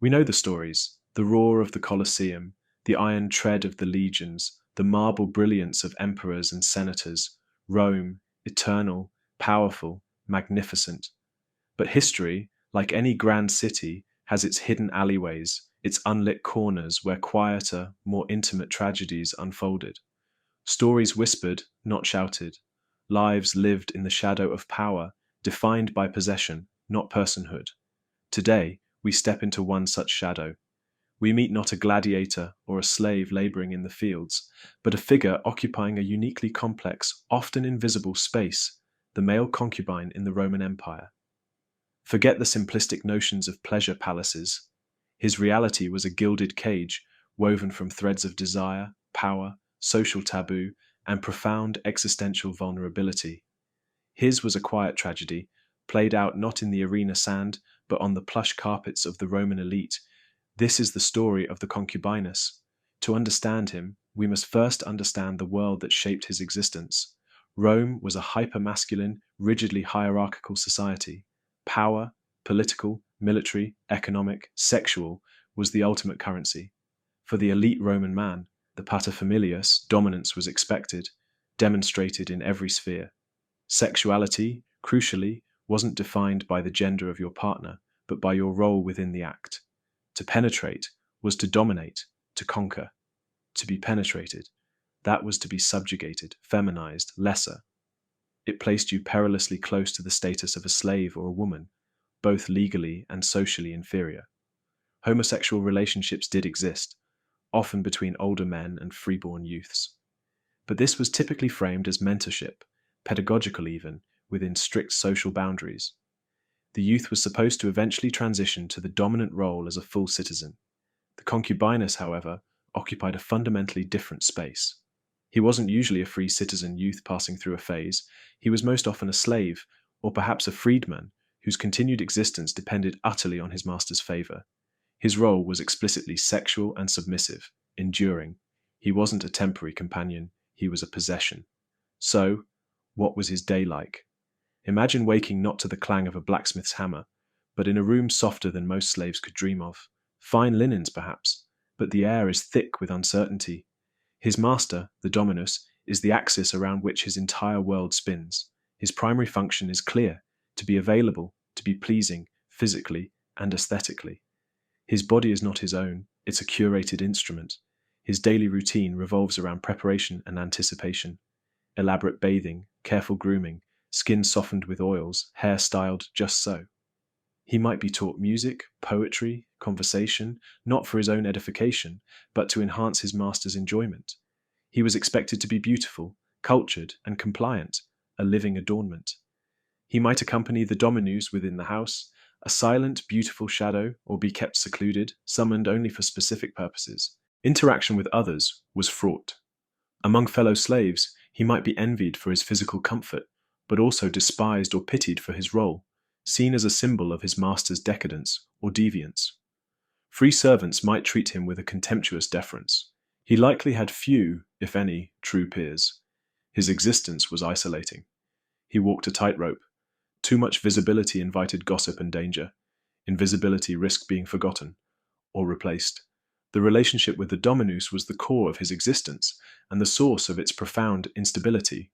We know the stories: the roar of the Colosseum, the iron tread of the legions, the marble brilliance of emperors and senators, Rome, eternal, powerful, magnificent. But history, like any grand city, has its hidden alleyways, its unlit corners where quieter, more intimate tragedies unfolded. Stories whispered, not shouted. Lives lived in the shadow of power, defined by possession, not personhood. Today, we step into one such shadow. We meet not a gladiator or a slave laboring in the fields, but a figure occupying a uniquely complex, often invisible space, the male concubine in the Roman Empire. Forget the simplistic notions of pleasure palaces. His reality was a gilded cage woven from threads of desire, power, social taboo, and profound existential vulnerability. His was a quiet tragedy, played out not in the arena sand, but on the plush carpets of the Roman elite. This is the story of the concubinus. To understand him, we must first understand the world that shaped his existence. Rome was a hyper-masculine, rigidly hierarchical society. Power, political, military, economic, sexual, was the ultimate currency. For the elite Roman man, the paterfamilias, dominance was expected, demonstrated in every sphere. Sexuality, crucially, wasn't defined by the gender of your partner, but by your role within the act. To penetrate was to dominate, to conquer. To be penetrated, that was to be subjugated, feminized, lesser. It placed you perilously close to the status of a slave or a woman, both legally and socially inferior. Homosexual relationships did exist, often between older men and freeborn youths. But this was typically framed as mentorship, pedagogical even, within strict social boundaries. The youth was supposed to eventually transition to the dominant role as a full citizen. The concubinus, however, occupied a fundamentally different space. He wasn't usually a free citizen youth passing through a phase. He was most often a slave, or perhaps a freedman, whose continued existence depended utterly on his master's favor. His role was explicitly sexual and submissive, enduring. He wasn't a temporary companion, he was a possession. So, what was his day like? Imagine waking not to the clang of a blacksmith's hammer, but in a room softer than most slaves could dream of. Fine linens, perhaps, but the air is thick with uncertainty. His master, the dominus, is the axis around which his entire world spins. His primary function is clear: to be available, to be pleasing, physically and aesthetically. His body is not his own, it's a curated instrument. His daily routine revolves around preparation and anticipation. Elaborate bathing, careful grooming, skin softened with oils, hair styled just so. He might be taught music, poetry, conversation, not for his own edification, but to enhance his master's enjoyment. He was expected to be beautiful, cultured, and compliant, a living adornment. He might accompany the dominus within the house, a silent, beautiful shadow, or be kept secluded, summoned only for specific purposes. Interaction with others was fraught. Among fellow slaves, he might be envied for his physical comfort, but also despised or pitied for his role, seen as a symbol of his master's decadence or deviance. Free servants might treat him with a contemptuous deference. He likely had few, if any, true peers. His existence was isolating. He walked a tightrope. Too much visibility invited gossip and danger. Invisibility risked being forgotten or replaced. The relationship with the dominus was the core of his existence and the source of its profound instability.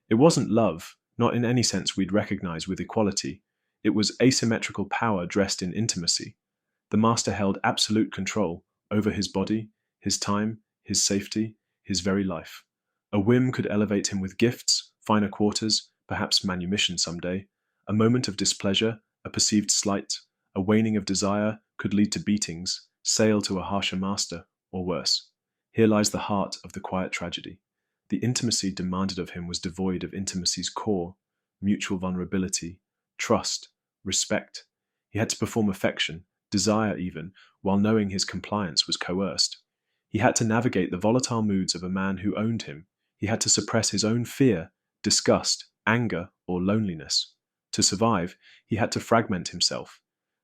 It wasn't love, not in any sense we'd recognize with equality. It was asymmetrical power dressed in intimacy. The master held absolute control over his body, his time, his safety, his very life. A whim could elevate him with gifts, finer quarters, perhaps manumission someday. A moment of displeasure, a perceived slight, a waning of desire could lead to beatings, sale to a harsher master, or worse. Here lies the heart of the quiet tragedy. The intimacy demanded of him was devoid of intimacy's core, mutual vulnerability, trust, respect. He had to perform affection, desire even, while knowing his compliance was coerced. He had to navigate the volatile moods of a man who owned him. He had to suppress his own fear, disgust, anger, or loneliness. To survive, he had to fragment himself.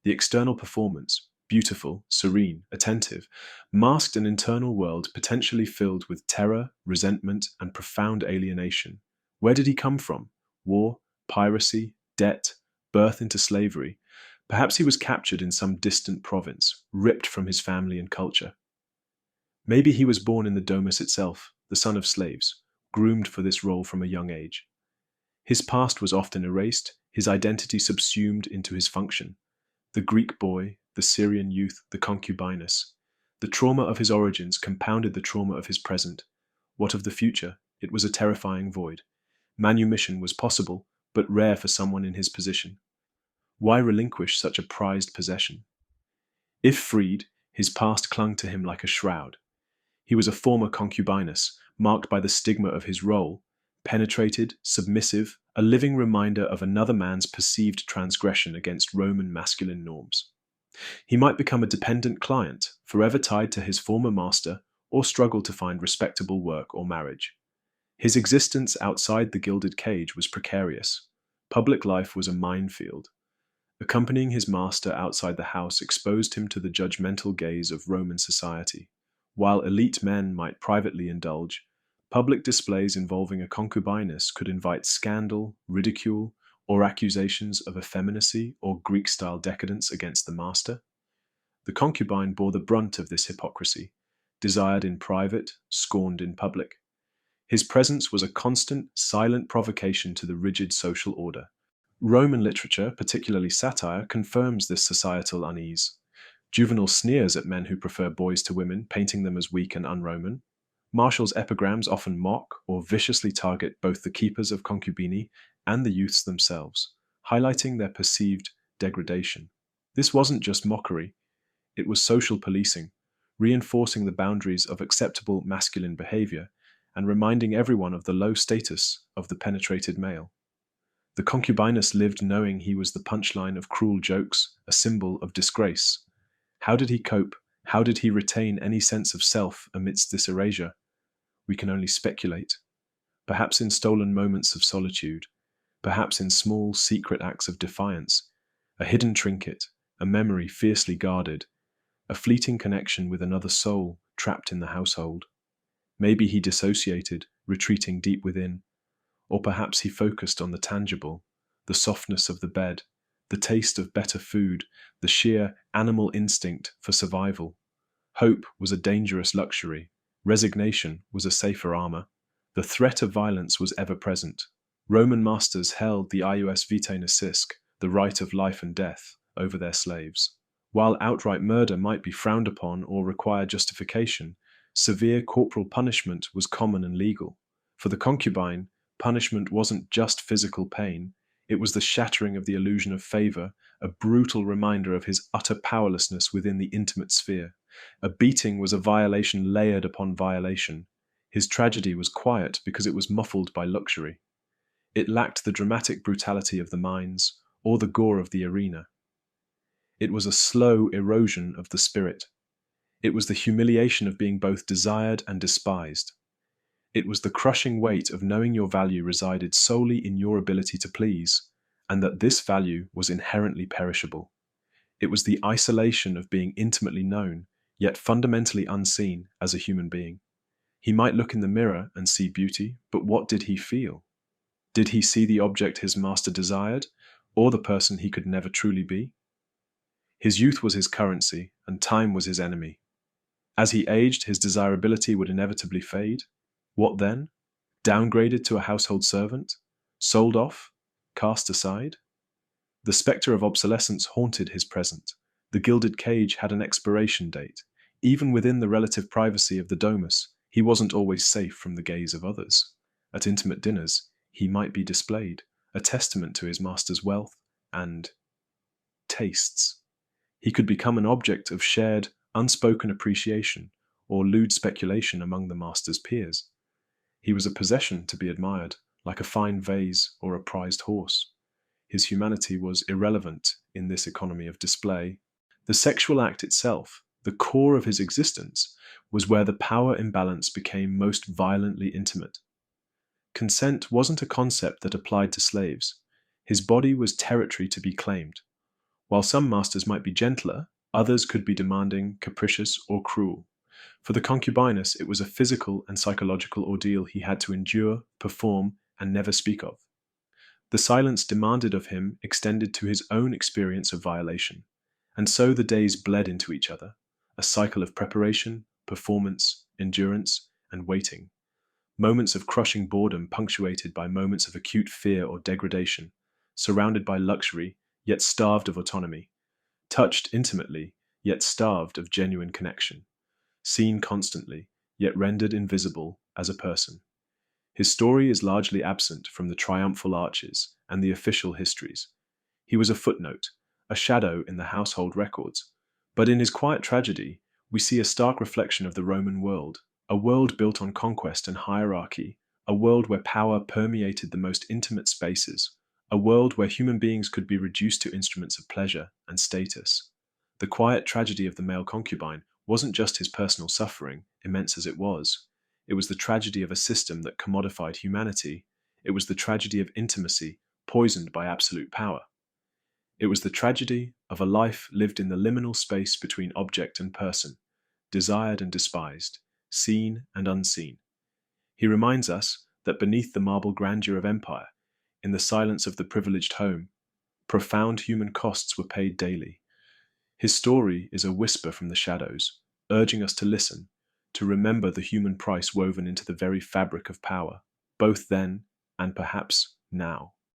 The external performance, beautiful, serene, attentive, masked an internal world potentially filled with terror, resentment, and profound alienation. Where did he come from? War, piracy, debt, birth into slavery. Perhaps he was captured in some distant province, ripped from his family and culture. Maybe he was born in the domus itself, the son of slaves, groomed for this role from a young age. His past was often erased, his identity subsumed into his function. The Greek boy, the Syrian youth, the concubinus. The trauma of his origins compounded the trauma of his present. What of the future? It was a terrifying void. Manumission was possible, but rare for someone in his position. Why relinquish such a prized possession? If freed, his past clung to him like a shroud. He was a former concubinus, marked by the stigma of his role, penetrated, submissive, a living reminder of another man's perceived transgression against Roman masculine norms. He might become a dependent client, forever tied to his former master, or struggle to find respectable work or marriage. His existence outside the gilded cage was precarious. Public life was a minefield. Accompanying his master outside the house exposed him to the judgmental gaze of Roman society. While elite men might privately indulge, public displays involving a concubiness could invite scandal, ridicule, or accusations of effeminacy or Greek-style decadence against the master. The concubine bore the brunt of this hypocrisy, desired in private, scorned in public. His presence was a constant, silent provocation to the rigid social order. Roman literature, particularly satire, confirms this societal unease. Juvenal sneers at men who prefer boys to women, painting them as weak and un-Roman. Martial's epigrams often mock or viciously target both the keepers of concubini and the youths themselves, highlighting their perceived degradation. This wasn't just mockery, it was social policing, reinforcing the boundaries of acceptable masculine behavior and reminding everyone of the low status of the penetrated male. The concubinus lived knowing he was the punchline of cruel jokes, a symbol of disgrace. How did he cope? How did he retain any sense of self amidst this erasure? We can only speculate. Perhaps in stolen moments of solitude, perhaps in small, secret acts of defiance, a hidden trinket, a memory fiercely guarded, a fleeting connection with another soul trapped in the household. Maybe he dissociated, retreating deep within. Or perhaps he focused on the tangible, the softness of the bed, the taste of better food, the sheer animal instinct for survival. Hope was a dangerous luxury. Resignation was a safer armor. The threat of violence was ever present. Roman masters held the ius vitae necisque, the right of life and death, over their slaves. While outright murder might be frowned upon or require justification, severe corporal punishment was common and legal. For the concubine, punishment wasn't just physical pain, it was the shattering of the illusion of favor, a brutal reminder of his utter powerlessness within the intimate sphere. A beating was a violation layered upon violation. His tragedy was quiet because it was muffled by luxury. It lacked the dramatic brutality of the mines or the gore of the arena. It was a slow erosion of the spirit. It was the humiliation of being both desired and despised. It was the crushing weight of knowing your value resided solely in your ability to please, and that this value was inherently perishable. It was the isolation of being intimately known, yet fundamentally unseen as a human being. He might look in the mirror and see beauty, but what did he feel? Did he see the object his master desired, or the person he could never truly be? His youth was his currency, and time was his enemy. As he aged, his desirability would inevitably fade. What then? Downgraded to a household servant? Sold off? Cast aside? The spectre of obsolescence haunted his present. The gilded cage had an expiration date. Even within the relative privacy of the domus, he wasn't always safe from the gaze of others. At intimate dinners, he might be displayed, a testament to his master's wealth and tastes. He could become an object of shared, unspoken appreciation or lewd speculation among the master's peers. He was a possession to be admired, like a fine vase or a prized horse. His humanity was irrelevant in this economy of display. The sexual act itself, the core of his existence, was where the power imbalance became most violently intimate. Consent wasn't a concept that applied to slaves. His body was territory to be claimed. While some masters might be gentler, others could be demanding, capricious, or cruel. For the concubinus, it was a physical and psychological ordeal he had to endure, perform, and never speak of. The silence demanded of him extended to his own experience of violation, and so the days bled into each other, a cycle of preparation, performance, endurance, and waiting. Moments of crushing boredom punctuated by moments of acute fear or degradation, surrounded by luxury, yet starved of autonomy, touched intimately, yet starved of genuine connection, seen constantly, yet rendered invisible as a person. His story is largely absent from the triumphal arches and the official histories. He was a footnote, a shadow in the household records. But in his quiet tragedy, we see a stark reflection of the Roman world, a world built on conquest and hierarchy, a world where power permeated the most intimate spaces, a world where human beings could be reduced to instruments of pleasure and status. The quiet tragedy of the male concubine wasn't just his personal suffering, immense as it was. It was the tragedy of a system that commodified humanity. It was the tragedy of intimacy poisoned by absolute power. It was the tragedy of a life lived in the liminal space between object and person, desired and despised, seen and unseen. He reminds us that beneath the marble grandeur of empire, in the silence of the privileged home, profound human costs were paid daily. His story is a whisper from the shadows, urging us to listen, to remember the human price woven into the very fabric of power, both then and perhaps now.